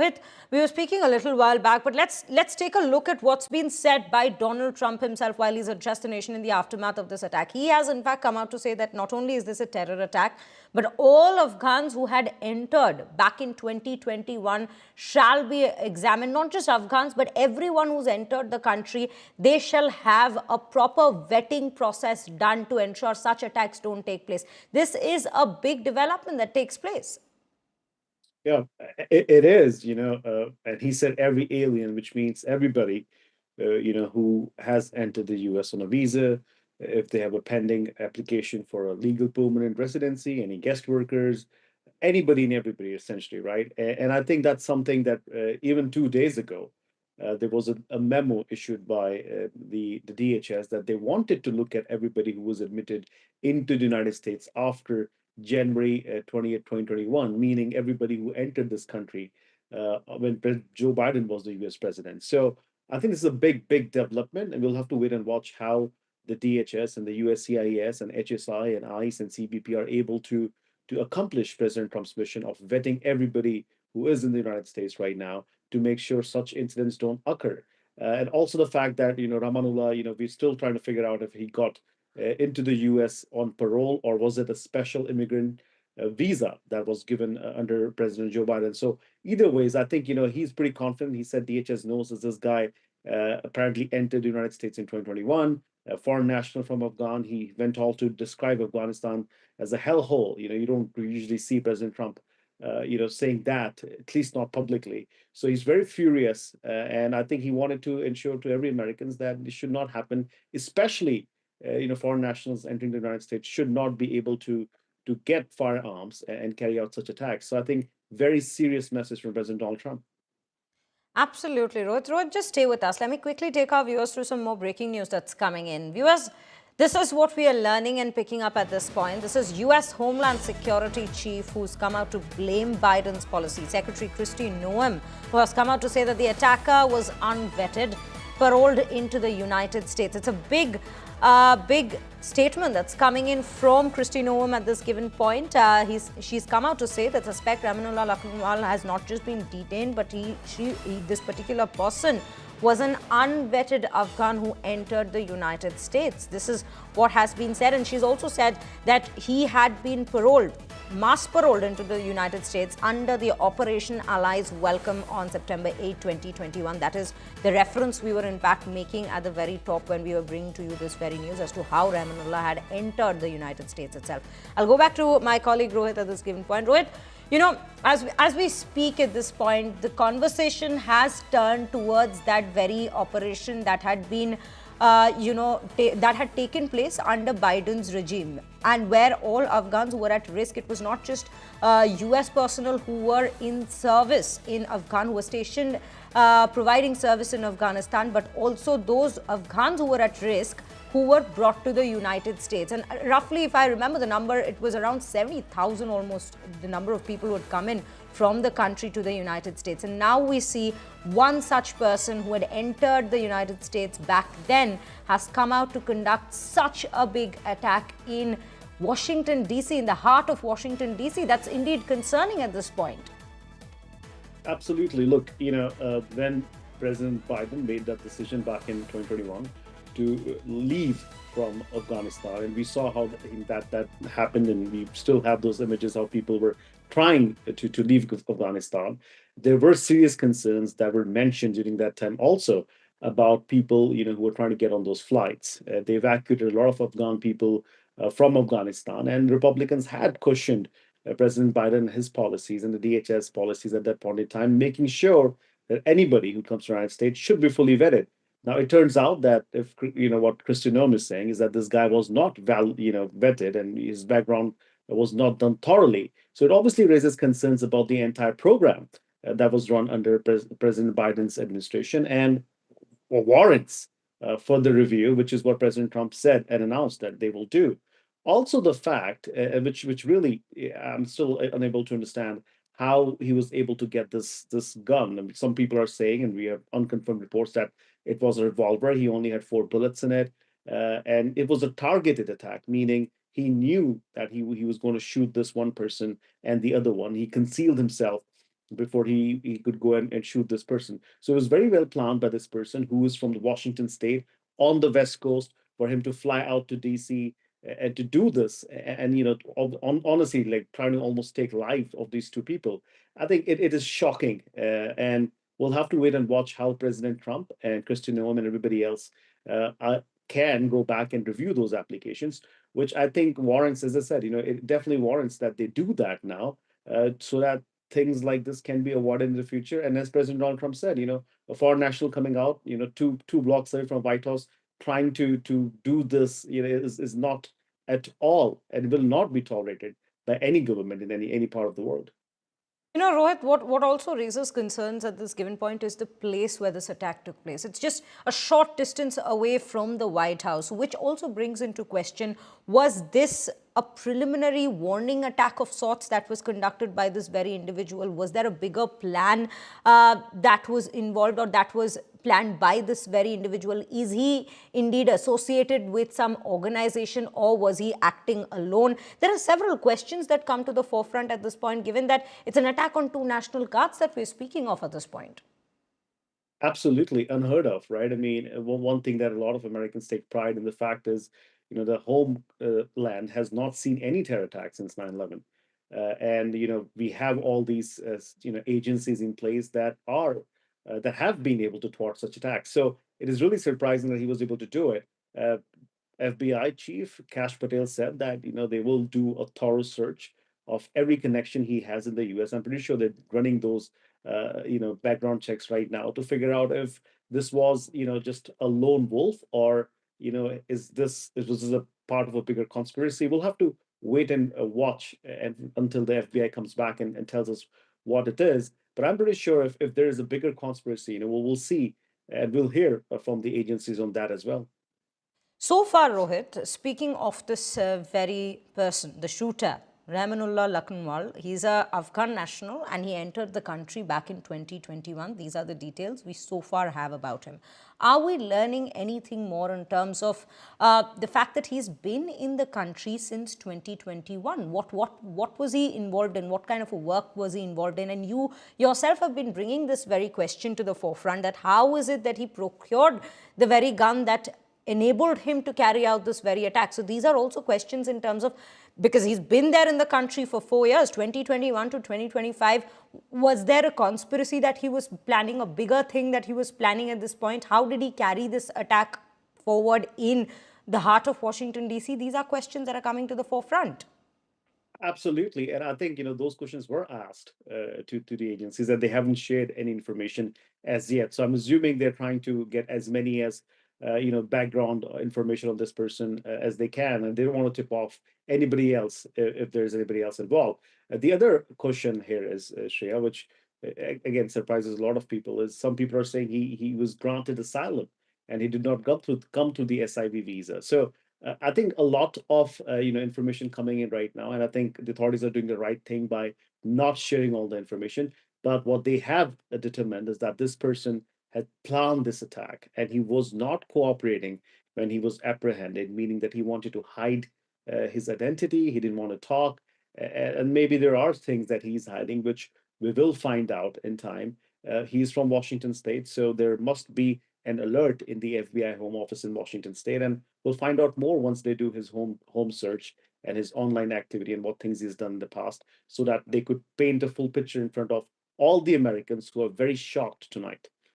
Rohit, we were speaking a little while back, but let's take a look at what's been said by Donald Trump himself while he's addressed the nation in the aftermath of this attack. He has, in fact, come out to say that not only is this a terror attack, but all Afghans who had entered back in 2021 shall be examined. Not just Afghans, but everyone who's entered the country. They shall have a proper vetting process done to ensure such attacks don't take place. This is a big development that takes place. Yeah, it is, and he said every alien, which means everybody, who has entered the US on a visa, if they have a pending application for a legal permanent residency, any guest workers, anybody and everybody, essentially, right? And I think that's something that even 2 days ago, there was a memo issued by the DHS that they wanted to look at everybody who was admitted into the United States after January 20th, 2021, meaning everybody who entered this country when Joe Biden was the US president. So I think this is a big, big development, and we'll have to wait and watch how the DHS and the USCIS and HSI and ICE and CBP are able to accomplish President Trump's mission of vetting everybody who is in the United States right now to make sure such incidents don't occur. And also the fact that, Rahmanullah, we're still trying to figure out if he got into the US on parole or was it a special immigrant visa that was given under President Joe Biden. So either ways, I think, he's pretty confident. He said DHS knows that this guy apparently entered the United States in 2021, a foreign national from Afghan. He went on to describe Afghanistan as a hellhole. You don't usually see President Trump, saying that, at least not publicly. So he's very furious, and I think he wanted to ensure to every Americans that this should not happen, especially foreign nationals entering the United States should not be able to get firearms and carry out such attacks. So I think very serious message from President Donald Trump. Absolutely, Rohit. Rohit, just stay with us. Let me quickly take our viewers through some more breaking news that's coming in. Viewers, this is what we are learning and picking up at this point. This is U.S. Homeland Security Chief who's come out to blame Biden's policy. Secretary Kristi Noem, who has come out to say that the attacker was unvetted, paroled into the United States. It's a big statement that's coming in from Kristi Noem at this given point. She's come out to say that suspect Rahmanullah Lakhmanwala has not just been detained, but this particular person was an unvetted Afghan who entered the United States. This is what has been said, and she's also said that he had been mass paroled into the United States under the Operation Allies Welcome on September 8, 2021. That is the reference we were in fact making at the very top when we were bringing to you this very news as to how Rahmanullah had entered the United States itself. I'll go back to my colleague Rohit at this given point. Rohit, as we speak at this point, the conversation has turned towards that very operation that had been that had taken place under Biden's regime, and where all Afghans who were at risk, it was not just US personnel who were in service in Afghan, who were stationed providing service in Afghanistan, but also those Afghans who were at risk who were brought to the United States. And roughly, if I remember the number, it was around 70,000 almost, the number of people who had come in from the country to the United States. And now we see one such person who had entered the United States back then has come out to conduct such a big attack in Washington, D.C., in the heart of Washington, D.C. That's indeed concerning at this point. Absolutely. Look, when President Biden made that decision back in 2021 to leave from Afghanistan, and we saw how that happened, and we still have those images how people were trying to leave Afghanistan. There were serious concerns that were mentioned during that time also about people who were trying to get on those flights. They evacuated a lot of Afghan people from Afghanistan, and Republicans had cushioned President Biden and his policies and the DHS policies at that point in time, making sure that anybody who comes to the United States should be fully vetted. Now, it turns out that if what Kristi Noem is saying is that this guy was not vetted, and his background was not done thoroughly. So it obviously raises concerns about the entire program that was run under President Biden's administration, and warrants further review, which is what President Trump said and announced that they will do. Also, the fact, which really I'm still unable to understand, how he was able to get this gun. I mean, some people are saying, and we have unconfirmed reports, that it was a revolver. He only had 4 bullets in it, and it was a targeted attack, meaning he knew that he was going to shoot this one person and the other one. He concealed himself before he could go and shoot this person. So it was very well planned by this person who is from the Washington state on the West Coast for him to fly out to DC and to do this. And, honestly, like trying to almost take life of these two people. I think it is shocking. And we'll have to wait and watch how President Trump and Kristi Noem and everybody else can go back and review those applications, which I think warrants, as I said, it definitely warrants that they do that now, so that things like this can be avoided in the future. And as President Donald Trump said, a foreign national coming out, two blocks away from White House, trying to do this, is not at all and will not be tolerated by any government in any part of the world. Rohit, what also raises concerns at this given point is the place where this attack took place. It's just a short distance away from the White House, which also brings into question, was this a preliminary warning attack of sorts that was conducted by this very individual? Was there a bigger plan that was involved, or that was planned by this very individual? Is he indeed associated with some organization, or was he acting alone? There are several questions that come to the forefront at this point, given that it's an attack on two National Guards that we're speaking of at this point. Absolutely unheard of, right? I mean, one thing that a lot of Americans take pride in the fact is, the homeland has not seen any terror attacks since 9/11. And, we have all these, agencies in place that have been able to thwart such attacks. So it is really surprising that he was able to do it. Uh, FBI Chief Kash Patel said that they will do a thorough search of every connection he has in the U.S. I'm pretty sure they're running those background checks right now to figure out if this was just a lone wolf, or was this a part of a bigger conspiracy. We'll have to wait and watch and until the FBI comes back and tells us what it is. But I'm pretty sure if there is a bigger conspiracy, we'll see and we'll hear from the agencies on that as well. So far, Rohit, speaking of this very person, the shooter, Rahmanullah Lakhmanwala, he's a Afghan national and he entered the country back in 2021. These are the details we so far have about him. Are we learning anything more in terms of the fact that he's been in the country since 2021? What was he involved in? What kind of work was he involved in? And you yourself have been bringing this very question to the forefront, that how is it that he procured the very gun that enabled him to carry out this very attack? So these are also questions in terms of, because he's been there in the country for 4 years, 2021 to 2025. Was there a conspiracy that he was planning, a bigger thing that he was planning at this point? How did he carry this attack forward in the heart of Washington, D.C.? These are questions that are coming to the forefront. Absolutely, and I think those questions were asked to the agencies, and they haven't shared any information as yet. So I'm assuming they're trying to get as many as background information on this person as they can, and they don't want to tip off anybody else if there's anybody else involved. The other question here is Shreya, which again surprises a lot of people, is some people are saying he was granted asylum and he did not come to the SIV visa. So I think a lot of information coming in right now, and I think the authorities are doing the right thing by not sharing all the information. But what they have determined is that this person had planned this attack and he was not cooperating when he was apprehended, meaning that he wanted to hide his identity. He didn't want to talk, and maybe there are things that he's hiding, which we will find out in time. He's from Washington State, so there must be an alert in the FBI home office in Washington State, and we'll find out more once they do his home search and his online activity and what things he's done in the past, so that they could paint a full picture in front of all the Americans who are very shocked tonight.